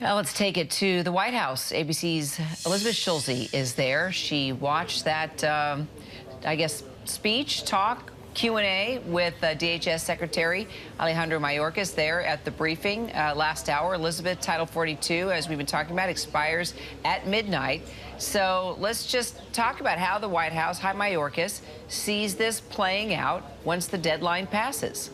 Well, let's take it to the White House. ABC's Elizabeth Schulze is there. She watched that, I guess, speech, talk, Q&A with DHS Secretary Alejandro Mayorkas there at the briefing last hour. Elizabeth, Title 42, as we've been talking about, expires at midnight. So let's just talk about how the White House, Mayorkas, sees this playing out once the deadline passes.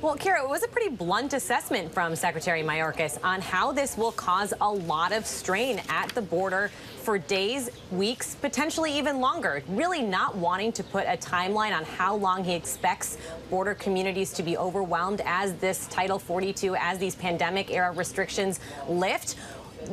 Well, Kara, it was a pretty blunt assessment from Secretary Mayorkas on how this will cause a lot of strain at the border for days, weeks, potentially even longer. Really not wanting to put a timeline on how long he expects border communities to be overwhelmed as this Title 42, as these pandemic-era restrictions lift.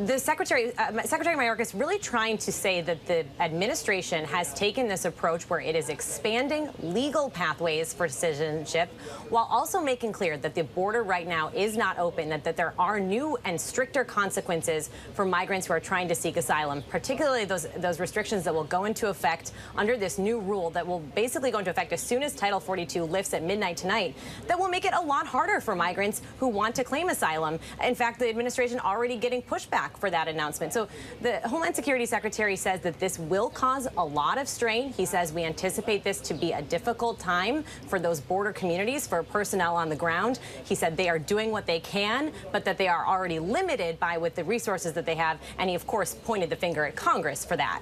The Secretary Mayorkas really trying to say that the administration has taken this approach where it is expanding legal pathways for citizenship while also making clear that the border right now is not open, that there are new and stricter consequences for migrants who are trying to seek asylum, particularly those restrictions that will go into effect under this new rule that will basically go into effect as soon as Title 42 lifts at midnight tonight, that will make it a lot harder for migrants who want to claim asylum. In fact, the administration already getting pushback for that announcement. So the Homeland Security Secretary says that this will cause a lot of strain. He says we anticipate this to be a difficult time for those border communities, for personnel on the ground. He said they are doing what they can, but that they are already limited with the resources that they have. And he, of course, pointed the finger at Congress for that.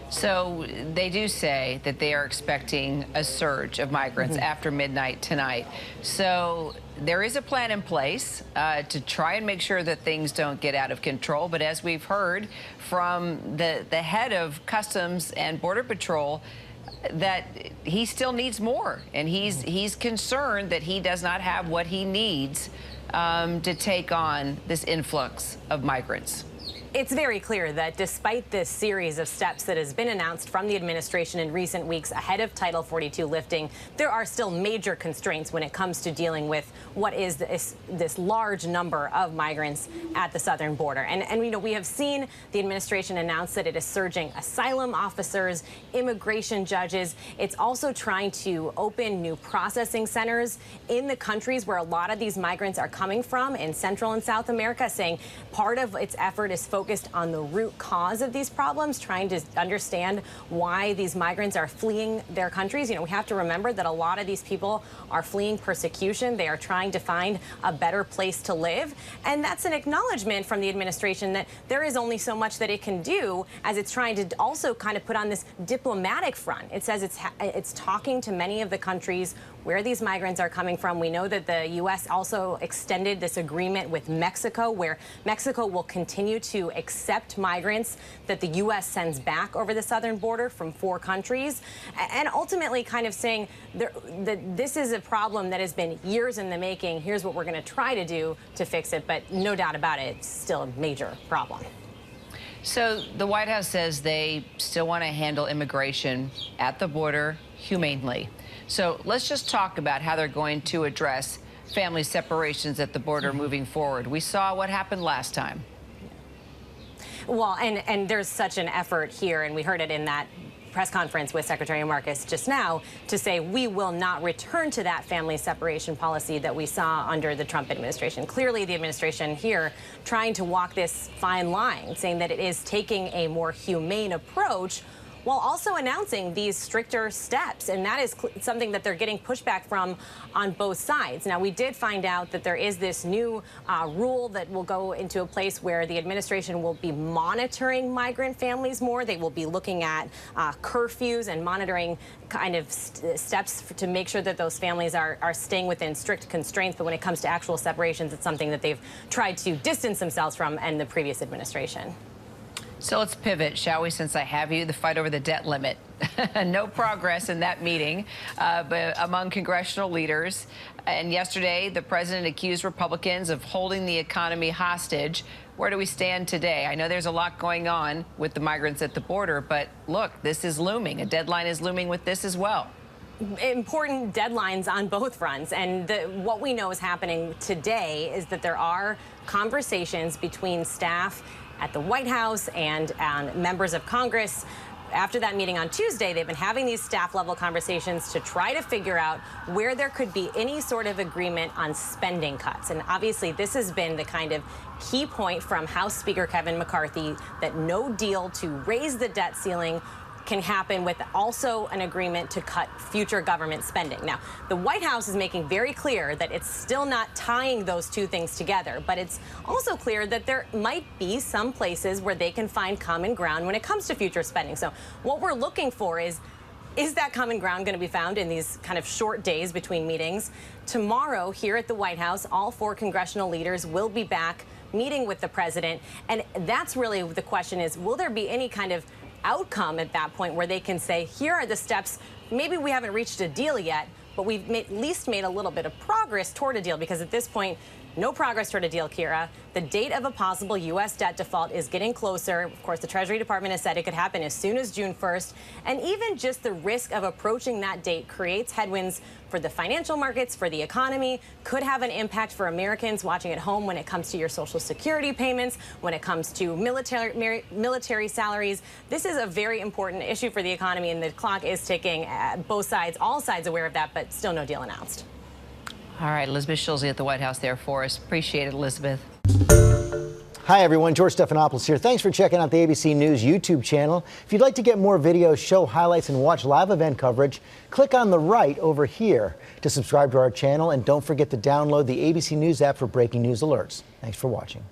So they do say that they are expecting a surge of migrants after midnight tonight. So there is a plan in place to try and make sure that things don't get out of control. But as we've heard from the head of Customs and Border Patrol, that he still needs more. And he's concerned that he does not have what he needs to take on this influx of migrants. It's very clear that despite this series of steps that has been announced from the administration in recent weeks ahead of Title 42 lifting, there are still major constraints when it comes to dealing with what is this large number of migrants at the southern border. And you know, we have seen the administration announce that it is surging asylum officers, immigration judges. It's also trying to open new processing centers in the countries where a lot of these migrants are coming from in Central and South America, saying part of its effort is focused on the root cause of these problems, trying to understand why these migrants are fleeing their countries. You know, we have to remember that a lot of these people are fleeing persecution. They are trying to find a better place to live. And that's an acknowledgement from the administration that there is only so much that it can do, as it's trying to also kind of put on this diplomatic front. It says it's talking to many of the countries where these migrants are coming from. We know that the U.S. also extended this agreement with Mexico, where Mexico will continue to accept migrants that the U.S. sends back over the southern border from 4 countries, and ultimately kind of saying that this is a problem that has been years in the making. Here's what we're going to try to do to fix it, but no doubt about it, it's still a major problem. So the White House says they still want to handle immigration at the border humanely. So let's just talk about how they're going to address family separations at the border moving forward. We saw what happened last time. Well, and there's such an effort here, and we heard it in that press conference with Secretary Mayorkas just now, to say we will not return to that family separation policy that we saw under the Trump administration. Clearly, the administration here trying to walk this fine line, saying that it is taking a more humane approach while also announcing these stricter steps. And that is something that they're getting pushback from on both sides. Now, we did find out that there is this new rule that will go into a place where the administration will be monitoring migrant families more. They will be looking at curfews and monitoring kind of steps to make sure that those families are staying within strict constraints. But when it comes to actual separations, it's something that they've tried to distance themselves from in the previous administration. So let's pivot, shall we, since I have you, the fight over the debt limit. No progress in that meeting but among congressional leaders. And yesterday, the president accused Republicans of holding the economy hostage. Where do we stand today? I know there's a lot going on with the migrants at the border, but look, this is looming. A deadline is looming with this as well. Important deadlines on both fronts. And what we know is happening today is that there are conversations between staff at the White House and members of Congress after that meeting on Tuesday, they've been having these staff-level conversations to try to figure out where there could be any sort of agreement on spending cuts. And obviously, this has been the kind of key point from House Speaker Kevin McCarthy, that no deal to raise the debt ceiling can happen with also an agreement to cut future government spending. Now, the White House is making very clear that it's still not tying those two things together, but it's also clear that there might be some places where they can find common ground when it comes to future spending. So what we're looking for is that common ground going to be found in these kind of short days between meetings? Tomorrow, here at the White House, all 4 congressional leaders will be back meeting with the president. And that's really the question is, will there be any kind of outcome at that point where they can say, here are the steps, maybe we haven't reached a deal yet, but we've at least made a little bit of progress toward a deal, because at this point, no progress toward a deal, Kira. The date of a possible U.S. debt default is getting closer. Of course, the Treasury Department has said it could happen as soon as June 1st. And even just the risk of approaching that date creates headwinds for the financial markets, for the economy, could have an impact for Americans watching at home when it comes to your Social Security payments, when it comes to military salaries. This is a very important issue for the economy, and the clock is ticking. Both sides, all sides aware of that, but still no deal announced. All right, Elizabeth Schulze at the White House there for us. Appreciate it, Elizabeth. Hi, everyone. George Stephanopoulos here. Thanks for checking out the ABC News YouTube channel. If you'd like to get more videos, show highlights, and watch live event coverage, click on the right over here to subscribe to our channel. And don't forget to download the ABC News app for breaking news alerts. Thanks for watching.